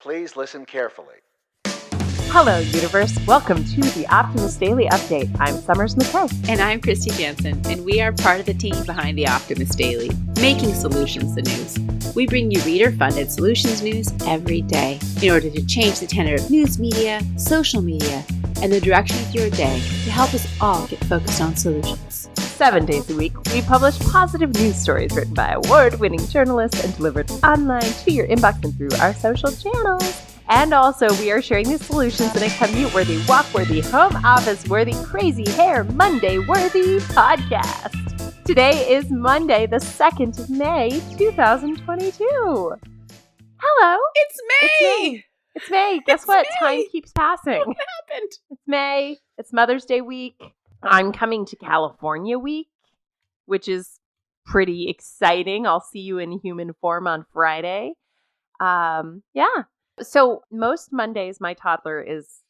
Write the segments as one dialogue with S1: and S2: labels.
S1: Please listen carefully.
S2: Hello, universe. Welcome to the Optimist Daily Update. I'm Summers McKay.
S3: And I'm Kristy Jansen, and we are part of the team behind the Optimist Daily, making solutions the news. We bring you reader-funded solutions news every day in order to change the tenor of news media, social media, and the direction of your day to help us all get focused on solutions.
S2: 7 days a week, we publish positive news stories written by award-winning journalists and delivered online to your inbox and through our social channels. And also, we are sharing these solutions in a commute-worthy, walk-worthy, home office-worthy, crazy hair Monday-worthy podcast. Today is Monday, the 2nd of May, 2022. Hello.
S3: It's May.
S2: It's May. Guess what?
S3: May.
S2: Time keeps passing.
S3: What happened?
S2: It's May. It's Mother's Day week. I'm coming to California week, which is pretty exciting. I'll see you in human form on Friday. Yeah. So most Mondays, my toddler is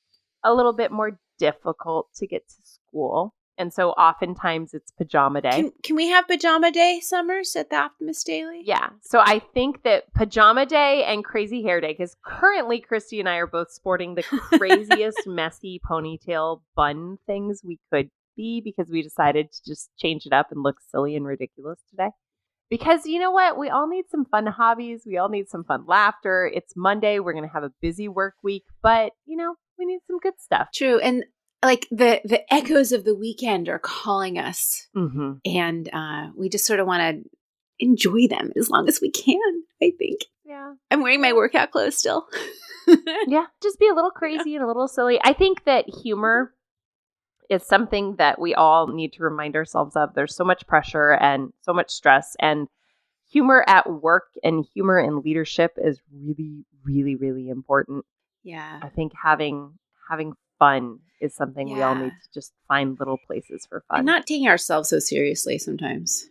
S2: a little bit more difficult to get to school. And so oftentimes it's pajama day.
S3: Can we have pajama day, Summers, at the Optimist Daily?
S2: Yeah. So I think that pajama day and crazy hair day, because currently Kristy and I are both sporting the craziest messy ponytail bun things we could be, because we decided to just change it up and look silly and ridiculous today. Because you know what? We all need some fun hobbies. We all need some fun laughter. It's Monday. We're going to have a busy work week, but we need some good stuff.
S3: True. And like the echoes of the weekend are calling us.
S2: Mm-hmm.
S3: And we just sort of want to enjoy them as long as we can, I think.
S2: Yeah.
S3: I'm wearing my workout clothes still.
S2: Yeah. Just be a little crazy and a little silly. I think that humor is something that we all need to remind ourselves of. There's so much pressure and so much stress, and humor at work and humor in leadership is really, really, really important.
S3: Yeah.
S2: I think having fun is something we all need to just find little places for fun.
S3: And not taking ourselves so seriously sometimes,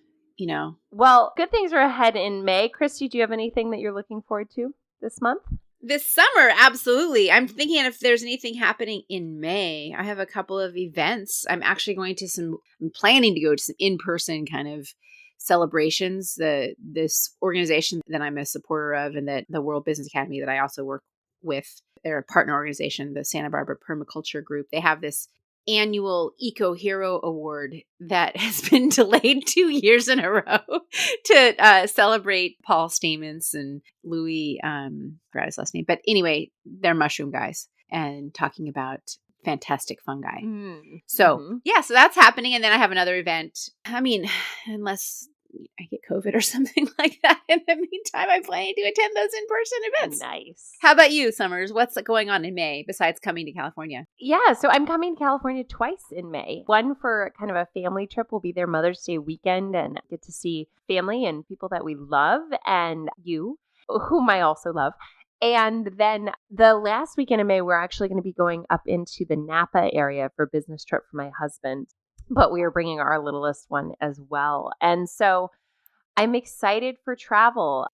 S2: Well, good things are ahead in May. Kristy, do you have anything that you're looking forward to this month?
S3: This summer, absolutely. I'm thinking if there's anything happening in May. I have a couple of events. I'm planning to go to some in-person kind of celebrations. This organization that I'm a supporter of, and that the World Business Academy that I also work with, they're a partner organization, the Santa Barbara Permaculture Group. They have this annual Eco Hero Award that has been delayed 2 years in a row to celebrate Paul Stamens and Louis, forgot his last name. But anyway, they're mushroom guys and talking about fantastic fungi. So so that's happening. And then I have another event. I mean, unless I get COVID or something like that. In the meantime, I'm planning to attend those in-person events.
S2: Nice.
S3: How about you, Summers? What's going on in May besides coming to California?
S2: Yeah, so I'm coming to California twice in May. One for kind of a family trip. We'll be there Mother's Day weekend and get to see family and people that we love, and you, whom I also love. And then the last weekend in May, we're actually going to be going up into the Napa area for a business trip for my husband. But we are bringing our littlest one as well. And so I'm excited for travel,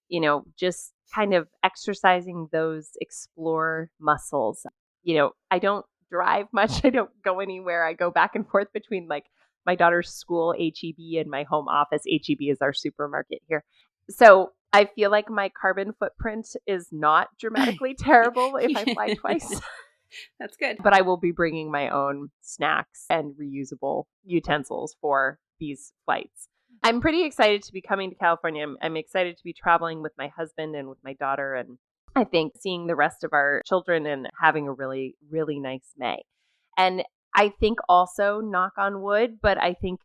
S2: just kind of exercising those explore muscles. I don't drive much. I don't go anywhere. I go back and forth between like my daughter's school, HEB, and my home office. HEB is our supermarket here. So I feel like my carbon footprint is not dramatically terrible if I fly twice.
S3: That's good.
S2: But I will be bringing my own snacks and reusable utensils for these flights. I'm pretty excited to be coming to California. I'm excited to be traveling with my husband and with my daughter. And I think seeing the rest of our children and having a really, really nice May. And I think also, knock on wood, but I think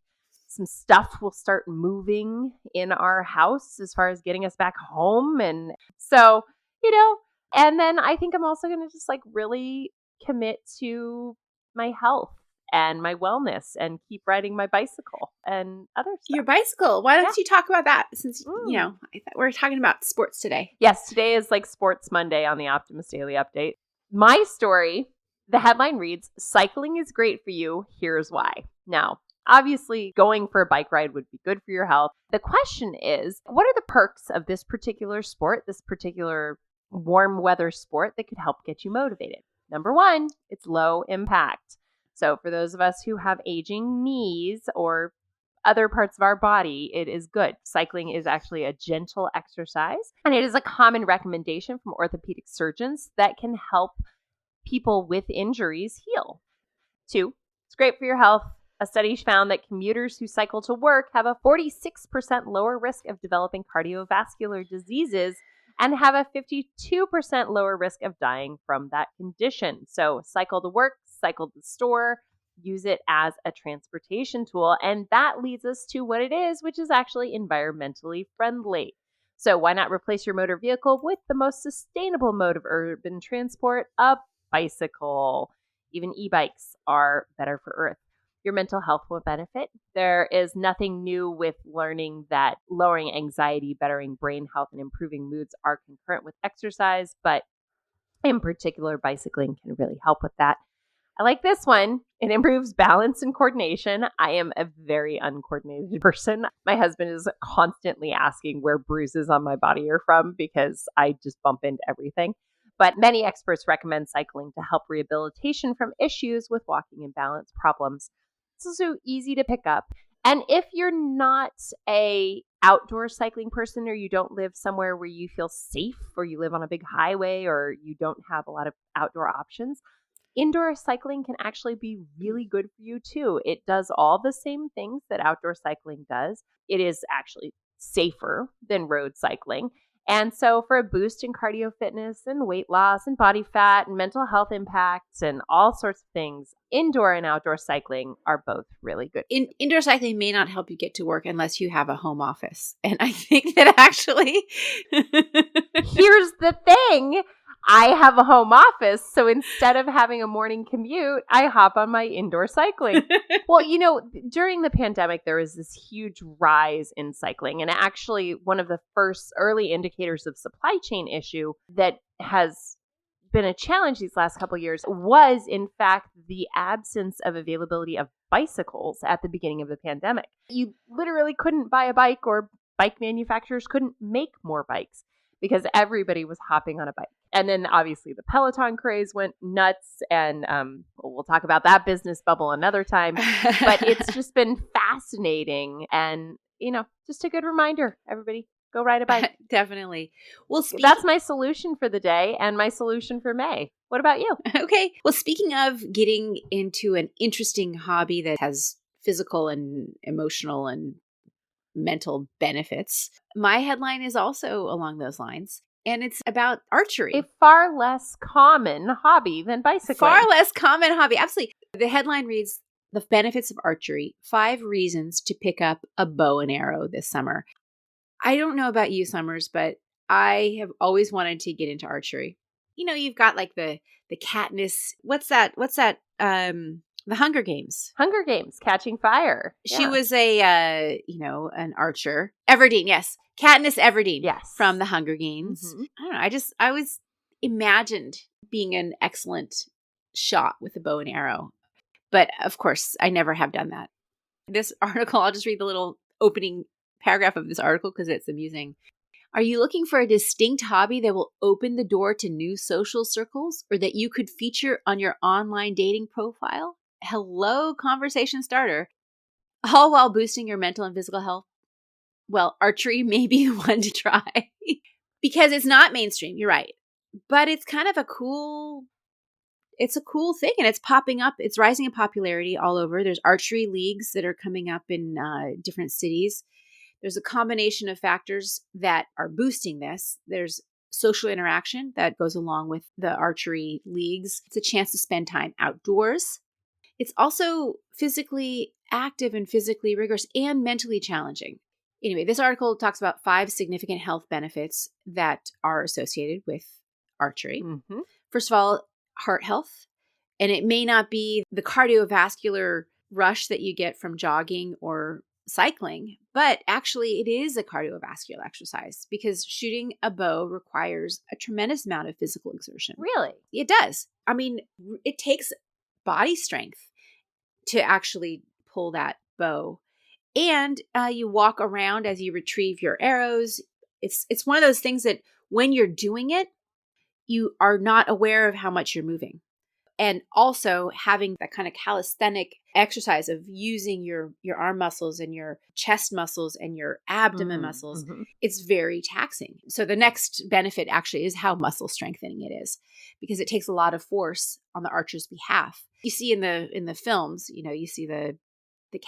S2: some stuff will start moving in our house as far as getting us back home. And so, and then I think I'm also going to just really commit to my health and my wellness and keep riding my bicycle and other stuff.
S3: Your bicycle. Why don't you talk about that since, I thought we're talking about sports today.
S2: Yes, today is Sports Monday on the Optimist Daily Update. My story, the headline reads, "Cycling is great for you. Here's why." Now, obviously, going for a bike ride would be good for your health. The question is, what are the perks of this particular sport, this particular warm weather sport that could help get you motivated? Number one, it's low impact. So for those of us who have aging knees or other parts of our body, it is good. Cycling is actually a gentle exercise, and it is a common recommendation from orthopedic surgeons that can help people with injuries heal. 2, it's great for your health. A study found that commuters who cycle to work have a 46% lower risk of developing cardiovascular diseases and have a 52% lower risk of dying from that condition. So cycle to work, cycle to the store, use it as a transportation tool. And that leads us to what it is, which is actually environmentally friendly. So why not replace your motor vehicle with the most sustainable mode of urban transport, a bicycle? Even e-bikes are better for Earth. Your mental health will benefit. There is nothing new with learning that lowering anxiety, bettering brain health, and improving moods are concurrent with exercise, but in particular, bicycling can really help with that. I like this one. It improves balance and coordination. I am a very uncoordinated person. My husband is constantly asking where bruises on my body are from because I just bump into everything. But many experts recommend cycling to help rehabilitation from issues with walking and balance problems. It's also easy to pick up. And if you're not a outdoor cycling person, or you don't live somewhere where you feel safe, or you live on a big highway, or you don't have a lot of outdoor options, indoor cycling can actually be really good for you too. It does all the same things that outdoor cycling does. It is actually safer than road cycling. And so for a boost in cardio fitness and weight loss and body fat and mental health impacts and all sorts of things, indoor and outdoor cycling are both really good.
S3: Indoor cycling may not help you get to work unless you have a home office. And I think that actually
S2: Here's the thing. I have a home office, so instead of having a morning commute, I hop on my indoor cycling. Well, during the pandemic, there was this huge rise in cycling. And actually, one of the first early indicators of supply chain issue that has been a challenge these last couple of years was, in fact, the absence of availability of bicycles at the beginning of the pandemic. You literally couldn't buy a bike, or bike manufacturers couldn't make more bikes because everybody was hopping on a bike. And then obviously the Peloton craze went nuts, and we'll talk about that business bubble another time. But it's just been fascinating, and just a good reminder. Everybody, go ride a bike.
S3: Definitely. Well,
S2: that's my solution for the day and my solution for May. What about you?
S3: Okay. Well, speaking of getting into an interesting hobby that has physical and emotional and mental benefits, my headline is also along those lines. And it's about archery.
S2: A far less common hobby than bicycling.
S3: Far less common hobby. Absolutely. The headline reads, "The benefits of archery, 5 reasons to pick up a bow and arrow this summer." I don't know about you, Summers, but I have always wanted to get into archery. You've got like the Katniss. What's that? The Hunger Games.
S2: Hunger Games, Catching Fire.
S3: She was an archer. Everdeen, yes. Katniss Everdeen.
S2: Yes.
S3: From the Hunger Games. Mm-hmm. I don't know. I always imagined being an excellent shot with a bow and arrow. But of course, I never have done that. This article, I'll just read the little opening paragraph of this article because it's amusing. Are you looking for a distinct hobby that will open the door to new social circles, or that you could feature on your online dating profile? Hello, conversation starter. All while boosting your mental and physical health? Well, archery may be the one to try because it's not mainstream. You're right. But it's kind of a cool thing, and it's popping up. It's rising in popularity all over. There's archery leagues that are coming up in different cities. There's a combination of factors that are boosting this. There's social interaction that goes along with the archery leagues. It's a chance to spend time outdoors. It's also physically active and physically rigorous and mentally challenging. Anyway, this article talks about 5 significant health benefits that are associated with archery. Mm-hmm. First of all, heart health. And it may not be the cardiovascular rush that you get from jogging or cycling, but actually it is a cardiovascular exercise because shooting a bow requires a tremendous amount of physical exertion.
S2: Really?
S3: It does. I mean, it takes body strength to actually pull that bow. And you walk around as you retrieve your arrows. It's one of those things that when you're doing it, you are not aware of how much you're moving. And also having that kind of calisthenic exercise of using your arm muscles and your chest muscles and your abdomen muscles, it's very taxing. So the next benefit actually is how muscle strengthening it is, because it takes a lot of force on the archer's behalf. You see in the films, you see the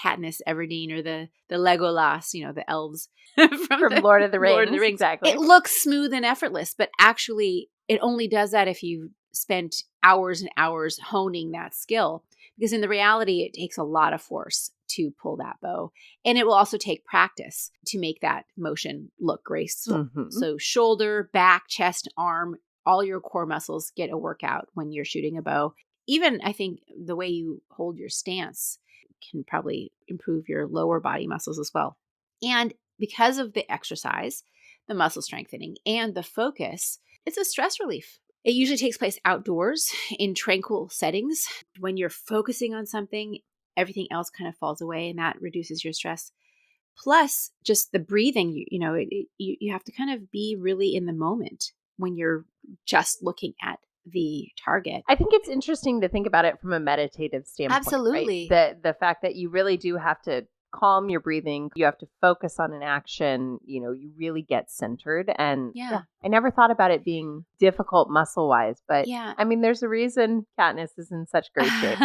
S3: Katniss Everdeen or the Legolas, the elves from
S2: Lord of the Rings.
S3: Lord of the Rings.
S2: Exactly.
S3: It looks smooth and effortless, but actually it only does that if you spent hours and hours honing that skill, because in the reality, it takes a lot of force to pull that bow. And it will also take practice to make that motion look graceful. So shoulder, back, chest, arm, all your core muscles get a workout when you're shooting a bow. Even I think the way you hold your stance can probably improve your lower body muscles as well. And because of the exercise, the muscle strengthening, and the focus, it's a stress relief. It usually takes place outdoors in tranquil settings. When you're focusing on something, everything else kind of falls away, and that reduces your stress. Plus, just the breathing, you have to kind of be really in the moment when you're just looking at the target.
S2: I think it's interesting to think about it from a meditative standpoint.
S3: Absolutely.
S2: Right? The fact that you really do have to calm your breathing, you have to focus on an action, you really get centered. And I never thought about it being difficult muscle wise, but I mean, there's a reason Katniss is in such great shape,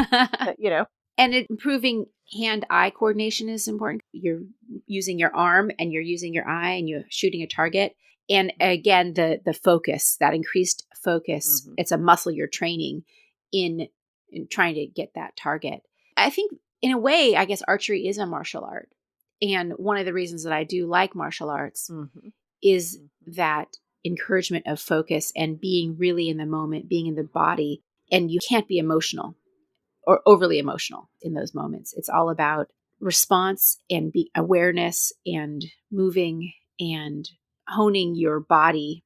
S3: And improving hand-eye coordination is important. You're using your arm and you're using your eye and you're shooting a target. And again, the focus, that increased focus, it's a muscle you're training in trying to get that target. I think in a way, I guess archery is a martial art. And one of the reasons that I do like martial arts is that encouragement of focus and being really in the moment, being in the body. And you can't be emotional or overly emotional in those moments. It's all about response and awareness and moving and honing your body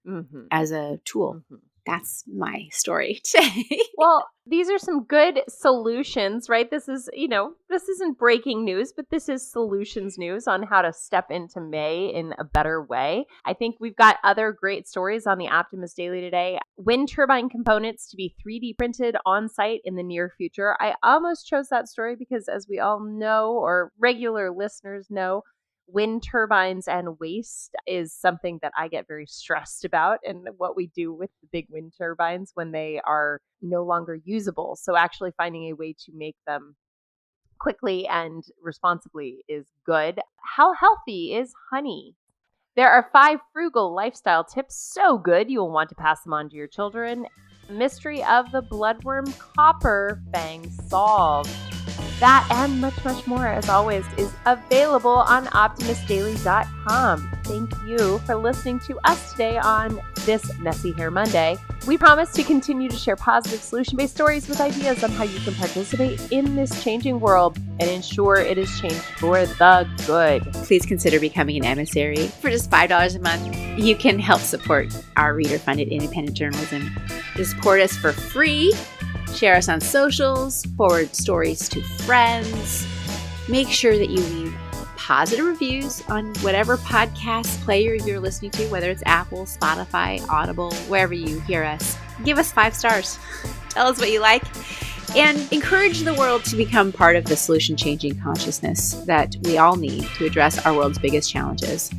S3: as a tool. That's my story today.
S2: Well, these are some good solutions, right? This isn't breaking news, but this is solutions news on how to step into May in a better way. I think we've got other great stories on the Optimist Daily today. Wind turbine components to be 3D printed on site in the near future. I almost chose that story because, as we all know, or regular listeners know, wind turbines and waste is something that I get very stressed about, and what we do with the big wind turbines when they are no longer usable. So actually finding a way to make them quickly and responsibly is good. How healthy is honey? There are 5 frugal lifestyle tips so good you will want to pass them on to your children. Mystery of the bloodworm copper fang solved. That and much, much more, as always, is available on optimistdaily.com. Thank you for listening to us today on this Messy Hair Monday. We promise to continue to share positive solution-based stories with ideas on how you can participate in this changing world and ensure it is changed for the good.
S3: Please consider becoming an emissary. For just $5 a month, you can help support our reader-funded independent journalism. Just support us for free. Share us on socials, forward stories to friends. Make sure that you leave positive reviews on whatever podcast player you're listening to, whether it's Apple, Spotify, Audible, wherever you hear us. Give us 5 stars. Tell us what you like. And encourage the world to become part of the solution-changing consciousness that we all need to address our world's biggest challenges.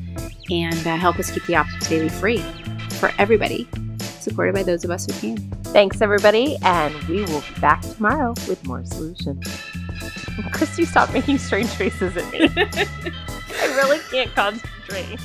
S3: And help us keep the Optimist Daily free for everybody, supported by those of us who can.
S2: Thanks, everybody, and we will be back tomorrow with more solutions. Kristy, stop making strange faces at me. I really can't concentrate.